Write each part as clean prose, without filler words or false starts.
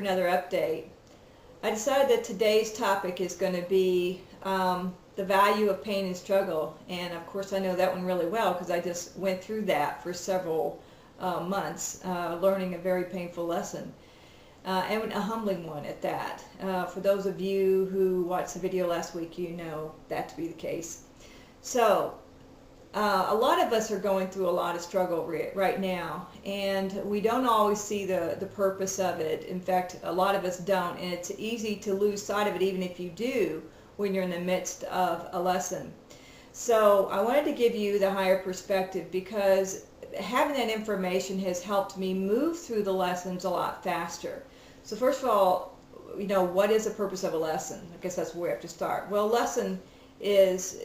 another update. I decided that today's topic is going to be the value of pain and struggle. And of course I know that one really well because I just went through that for several months, learning a very painful lesson. And a humbling one at that. For those of you who watched the video last week, you know that to be the case. So, a lot of us are going through a lot of struggle right now, and we don't always see the purpose of it. In fact, a lot of us don't, and it's easy to lose sight of it even if you do when you're in the midst of a lesson. So I wanted to give you the higher perspective because having that information has helped me move through the lessons a lot faster. So first of all, what is the purpose of a lesson? I guess that's where we have to start. Well, a lesson is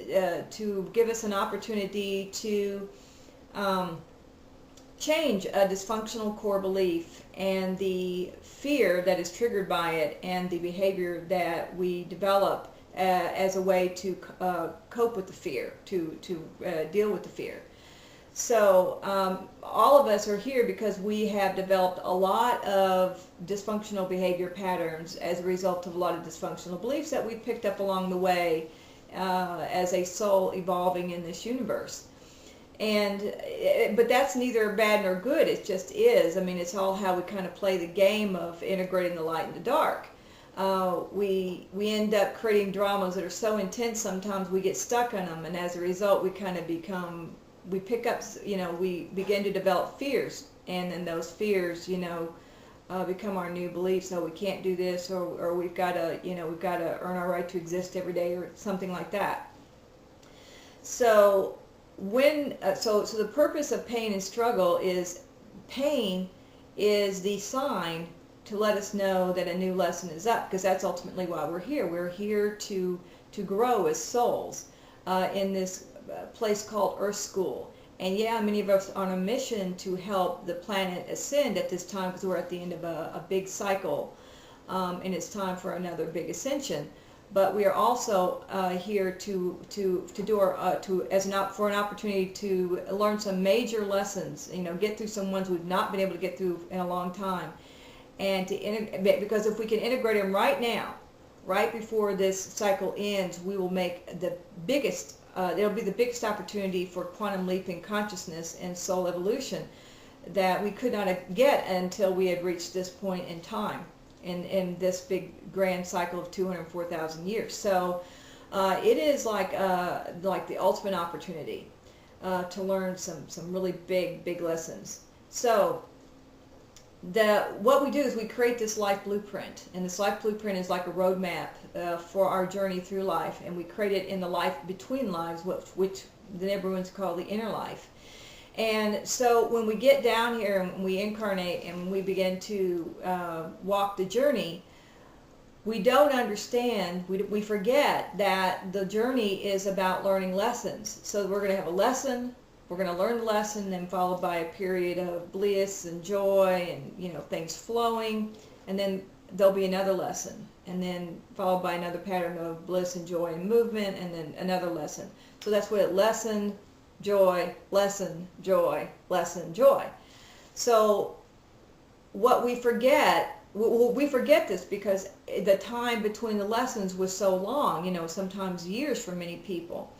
to give us an opportunity to change a dysfunctional core belief and the fear that is triggered by it and the behavior that we develop as a way to cope with the fear, to deal with the fear. So all of us are here because we have developed a lot of dysfunctional behavior patterns as a result of a lot of dysfunctional beliefs that we picked up along the way as a soul evolving in this universe. But that's neither bad nor good. It just is. I mean, it's all how we kind of play the game of integrating the light and the dark. We end up creating dramas that are so intense sometimes we get stuck on them, and as a result we kind of we begin to develop fears, and then those fears become our new beliefs. So we can't do this, or we've got to earn our right to exist every day, or something like that. So so the purpose of pain and struggle is pain is the sign to let us know that a new lesson is up, because that's ultimately why we're here. We're here to grow as souls in this place called Earth School. And yeah, many of us are on a mission to help the planet ascend at this time because we're at the end of a big cycle, and it's time for another big ascension. But we are also here for an opportunity to learn some major lessons. Get through some ones we've not been able to get through in a long time, and because if we can integrate them right now, right before this cycle ends, we will make the biggest. It'll be the biggest opportunity for quantum leap in consciousness and soul evolution that we could not get until we had reached this point in time in this big grand cycle of 204,000 years. So it is like the ultimate opportunity to learn some really big lessons. So what we do is we create this life blueprint, and this life blueprint is like a roadmap for our journey through life, and we create it in the life between lives, which the Nebruins call the inner life. And so when we get down here and we incarnate and we begin to walk the journey, we don't understand, we forget that the journey is about learning lessons. So we're going to have a lesson, we're going to learn the lesson, then followed by a period of bliss and joy and things flowing, and then there'll be another lesson, and then followed by another pattern of bliss and joy and movement, and then another lesson. So that's what lesson, joy, lesson, joy, lesson, joy. So what we forget this because the time between the lessons was so long, sometimes years for many people.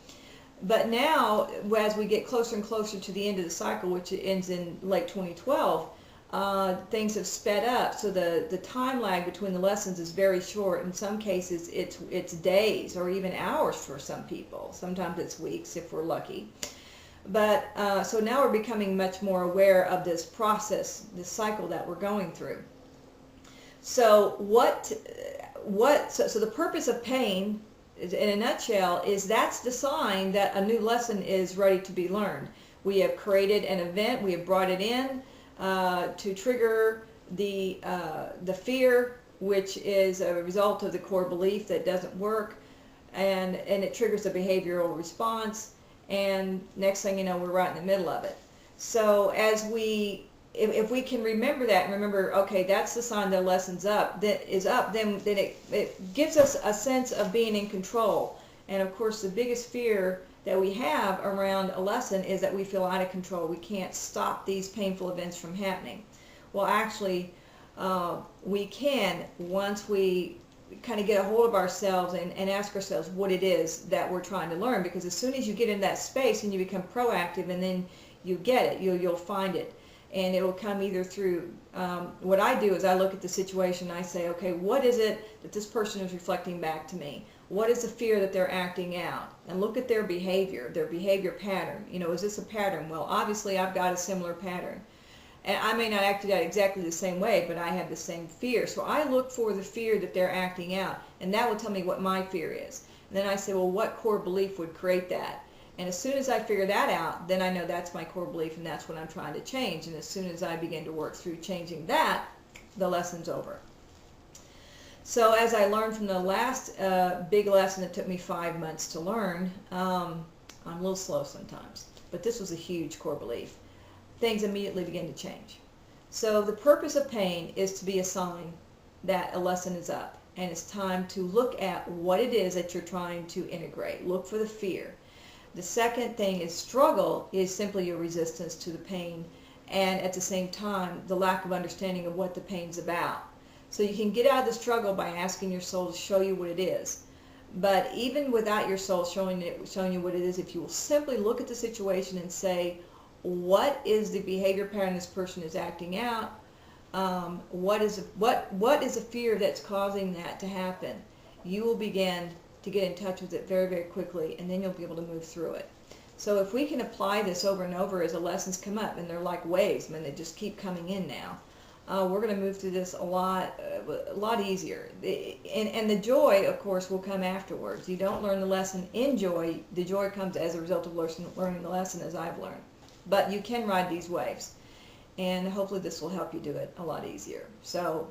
But now, as we get closer and closer to the end of the cycle, which ends in late 2012, things have sped up. So the time lag between the lessons is very short. In some cases, it's days or even hours for some people. Sometimes it's weeks if we're lucky. But so now we're becoming much more aware of this process, this cycle that we're going through. So so the purpose of pain, in a nutshell, is that's the sign that a new lesson is ready to be learned. We have created an event, we have brought it in to trigger the fear, which is a result of the core belief that doesn't work, and it triggers a behavioral response, and next thing you know, we're right in the middle of it. So if we can remember that and remember, okay, that's the sign that lesson's up, then it gives us a sense of being in control. And of course, the biggest fear that we have around a lesson is that we feel out of control. We can't stop these painful events from happening. Well, actually, we can, once we kind of get a hold of ourselves and ask ourselves what it is that we're trying to learn. Because as soon as you get in that space and you become proactive, and then you get it, you'll find it. And it will come either through, what I do is I look at the situation and I say, okay, what is it that this person is reflecting back to me? What is the fear that they're acting out? And look at their behavior pattern. You know, is this a pattern? Well, obviously I've got a similar pattern. And I may not act out exactly the same way, but I have the same fear. So I look for the fear that they're acting out, and that will tell me what my fear is. And then I say, well, what core belief would create that? And as soon as I figure that out, then I know that's my core belief, and that's what I'm trying to change. And as soon as I begin to work through changing that, the lesson's over. So as I learned from the last big lesson that took me 5 months to learn, I'm a little slow sometimes, but this was a huge core belief. Things immediately begin to change. So the purpose of pain is to be a sign that a lesson is up, and it's time to look at what it is that you're trying to integrate. Look for the fear. The second thing is struggle is simply your resistance to the pain, and at the same time the lack of understanding of what the pain's about. So you can get out of the struggle by asking your soul to show you what it is. But even without your soul showing you what it is, if you will simply look at the situation and say, what is the behavior pattern this person is acting out? What is the fear that's causing that to happen? You will begin to get in touch with it very, very quickly, and then you'll be able to move through it. So if we can apply this over and over as the lessons come up, and they're like waves, man, they just keep coming in now. We're going to move through this a lot easier. And the joy, of course, will come afterwards. You don't learn the lesson in joy. The joy comes as a result of learning the lesson, as I've learned. But you can ride these waves, and hopefully this will help you do it a lot easier. So,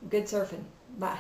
good surfing. Bye.